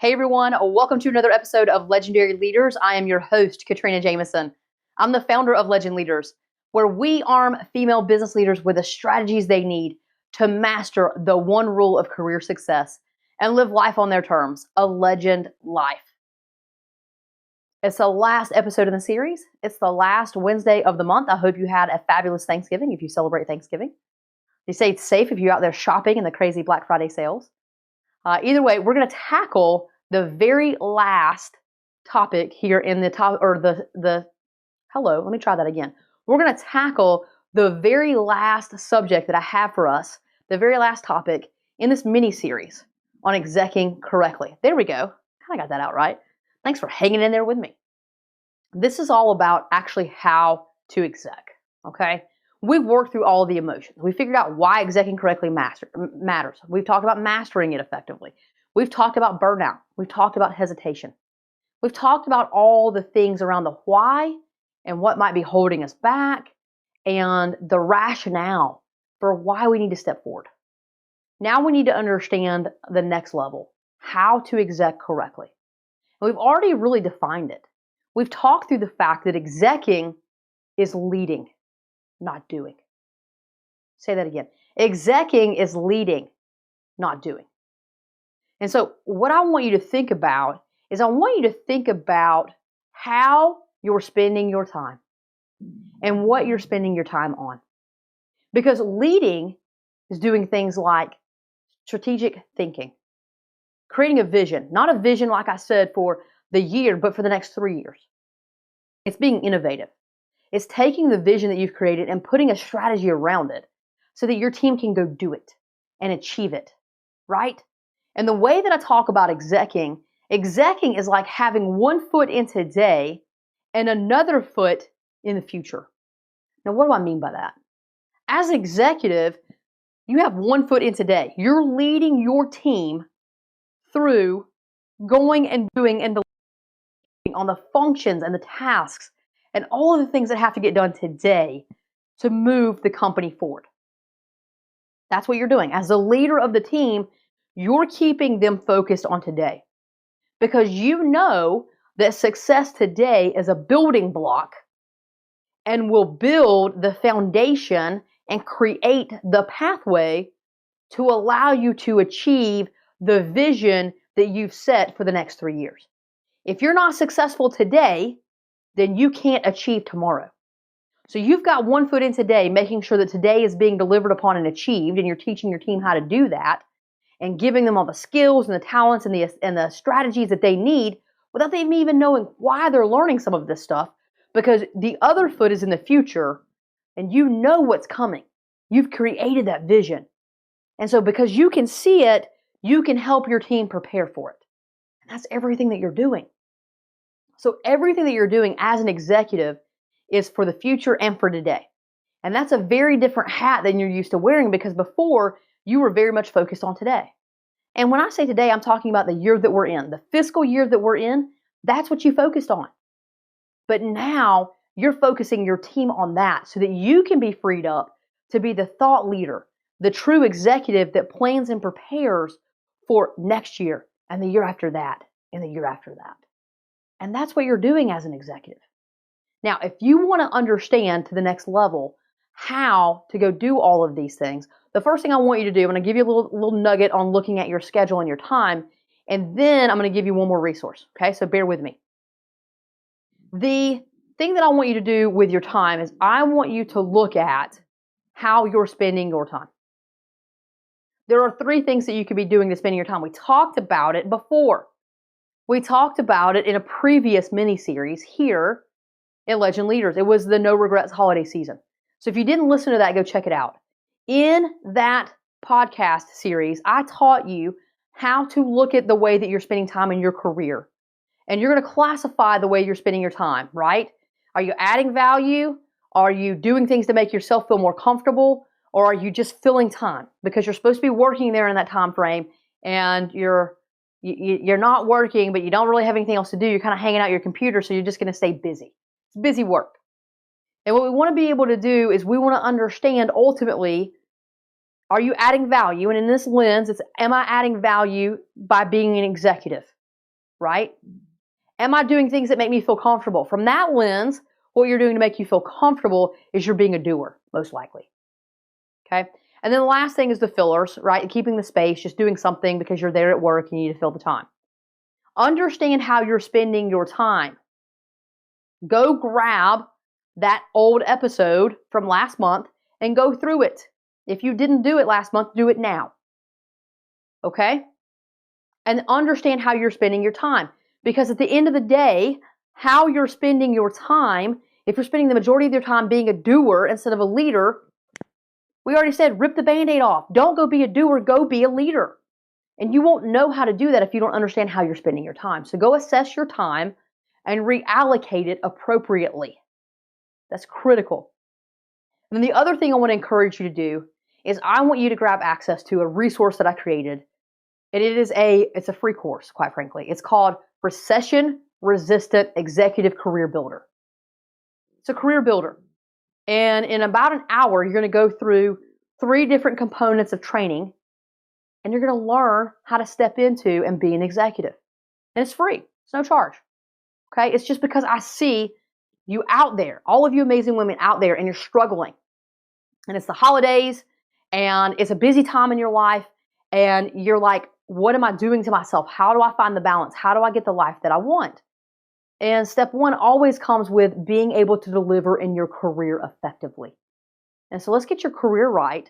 Hey everyone, welcome to another episode of Legendary Leaders. I am your host, Katrina Jameson. I'm the founder of Legend Leaders, where we arm female business leaders with the strategies they need to master the one rule of career success and live life on their terms, a legend life. It's the last episode in the series. It's the last Wednesday of the month. I hope you had a fabulous Thanksgiving if you celebrate Thanksgiving. You stayed safe if you're out there shopping in the crazy Black Friday sales. Either way, we're going to tackle the very last topic here in the top, or let me try that again. We're going to tackle the very last subject that I have for us, the very last topic in this mini series on execing correctly. There we go. Kind of got that out right. Thanks for hanging in there with me. This is all about actually how to exec, okay? We've worked through all of the emotions. We figured out why execing correctly matters. We've talked about mastering it effectively. We've talked about burnout. We've talked about hesitation. We've talked about all the things around the why and what might be holding us back and the rationale for why we need to step forward. Now we need to understand the next level, how to exec correctly. And we've already really defined it. We've talked through the fact that execing is leading, not doing. Say that again. Execing is leading, not doing. And so what I want you to think about is I want you to think about how you're spending your time and what you're spending your time on. Because leading is doing things like strategic thinking, creating a vision, not a vision, like I said, for the year, but for the next 3 years. It's being innovative. It's taking the vision that you've created and putting a strategy around it so that your team can go do it and achieve it, right? And the way that I talk about execing is like having one foot in today and another foot in the future. Now, what do I mean by that? As an executive, you have one foot in today. You're leading your team through going and doing and delivering on the functions and the tasks and all of the things that have to get done today to move the company forward. That's what you're doing. As the leader of the team, you're keeping them focused on today because you know that success today is a building block and will build the foundation and create the pathway to allow you to achieve the vision that you've set for the next 3 years. If you're not successful today, then you can't achieve tomorrow. So you've got one foot in today, making sure that today is being delivered upon and achieved, and you're teaching your team how to do that and giving them all the skills and the talents and the strategies that they need without them even knowing why they're learning some of this stuff, because the other foot is in the future and you know what's coming. You've created that vision. And so because you can see it, you can help your team prepare for it. And that's everything that you're doing. So everything that you're doing as an executive is for the future and for today. And that's a very different hat than you're used to wearing because before you were very much focused on today. And when I say today, I'm talking about the year that we're in, the fiscal year that we're in. That's what you focused on. But now you're focusing your team on that so that you can be freed up to be the thought leader, the true executive that plans and prepares for next year and the year after that and the year after that. And that's what you're doing as an executive. Now, if you want to understand to the next level how to go do all of these things, the first thing I want you to do, I'm going to give you a little nugget on looking at your schedule and your time, and then I'm going to give you one more resource, okay? So bear with me. The thing that I want you to do with your time is I want you to look at how you're spending your time. There are 3 things that you could be doing to spend your time. We talked about it before. We talked about it in a previous mini-series here in Legend Leaders. It was the No Regrets holiday season. So if you didn't listen to that, go check it out. In that podcast series, I taught you how to look at the way that you're spending time in your career. And you're going to classify the way you're spending your time, right? Are you adding value? Are you doing things to make yourself feel more comfortable? Or are you just filling time? Because you're supposed to be working there in that time frame and you're not working, but you don't really have anything else to do. You're kind of hanging out your computer, so you're just going to stay busy. It's busy work. And what we want to be able to do is we want to understand ultimately, are you adding value? And in this lens, it's, am I adding value by being an executive? right? Am I doing things that make me feel comfortable? From that lens, what you're doing to make you feel comfortable is you're being a doer, most likely. Okay? And then the last thing is the fillers, right? Keeping the space, just doing something because you're there at work and you need to fill the time. Understand how you're spending your time. Go grab that old episode from last month and go through it. If you didn't do it last month, do it now. Okay? And understand how you're spending your time. Because at the end of the day, how you're spending your time, if you're spending the majority of your time being a doer instead of a leader, we already said, rip the Band-Aid off. Don't go be a doer, go be a leader. And you won't know how to do that if you don't understand how you're spending your time. So go assess your time and reallocate it appropriately. That's critical. And then the other thing I want to encourage you to do is I want you to grab access to a resource that I created. And it's a free course, quite frankly. It's called Recession-Resistant Executive Career Builder. It's a career builder. And in about an hour, you're going to go through 3 different components of training, and you're going to learn how to step into and be an executive. And it's free. It's no charge. Okay? It's just because I see you out there, all of you amazing women out there, and you're struggling. And it's the holidays, and it's a busy time in your life, and you're like, what am I doing to myself? How do I find the balance? How do I get the life that I want? And step 1 always comes with being able to deliver in your career effectively. And so let's get your career right,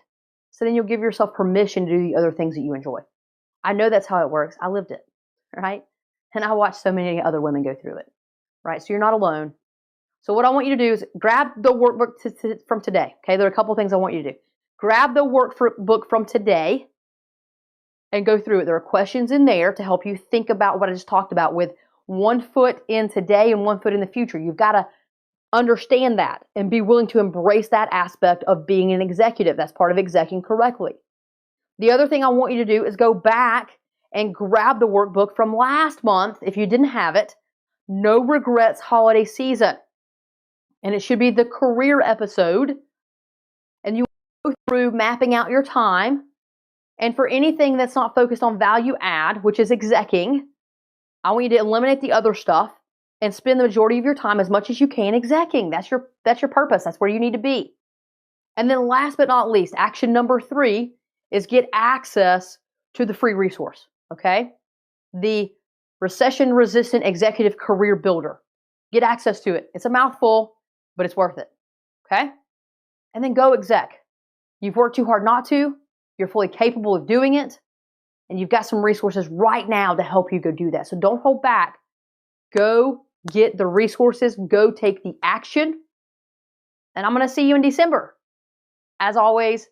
so then you'll give yourself permission to do the other things that you enjoy. I know that's how it works. I lived it, right? And I watched so many other women go through it, right? So you're not alone. So what I want you to do is grab the workbook from today, okay? There are a couple things I want you to do. Grab the workbook from today and go through it. There are questions in there to help you think about what I just talked about with 1 foot in today and 1 foot in the future. You've got to understand that and be willing to embrace that aspect of being an executive. That's part of execing correctly. The other thing I want you to do is go back and grab the workbook from last month if you didn't have it, No Regrets Holiday Season. And it should be the career episode. And you go through mapping out your time. And for anything that's not focused on value add, which is execing, I want you to eliminate the other stuff and spend the majority of your time as much as you can execing. That's your purpose. That's where you need to be. And then last but not least, action number 3 is get access to the free resource, okay? The Recession-Resistant Executive Career Builder. Get access to it. It's a mouthful, but it's worth it, okay? And then go exec. You've worked too hard not to. You're fully capable of doing it. And you've got some resources right now to help you go do that. So don't hold back. Go get the resources. Go take the action. And I'm going to see you in December. As always,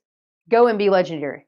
go and be legendary.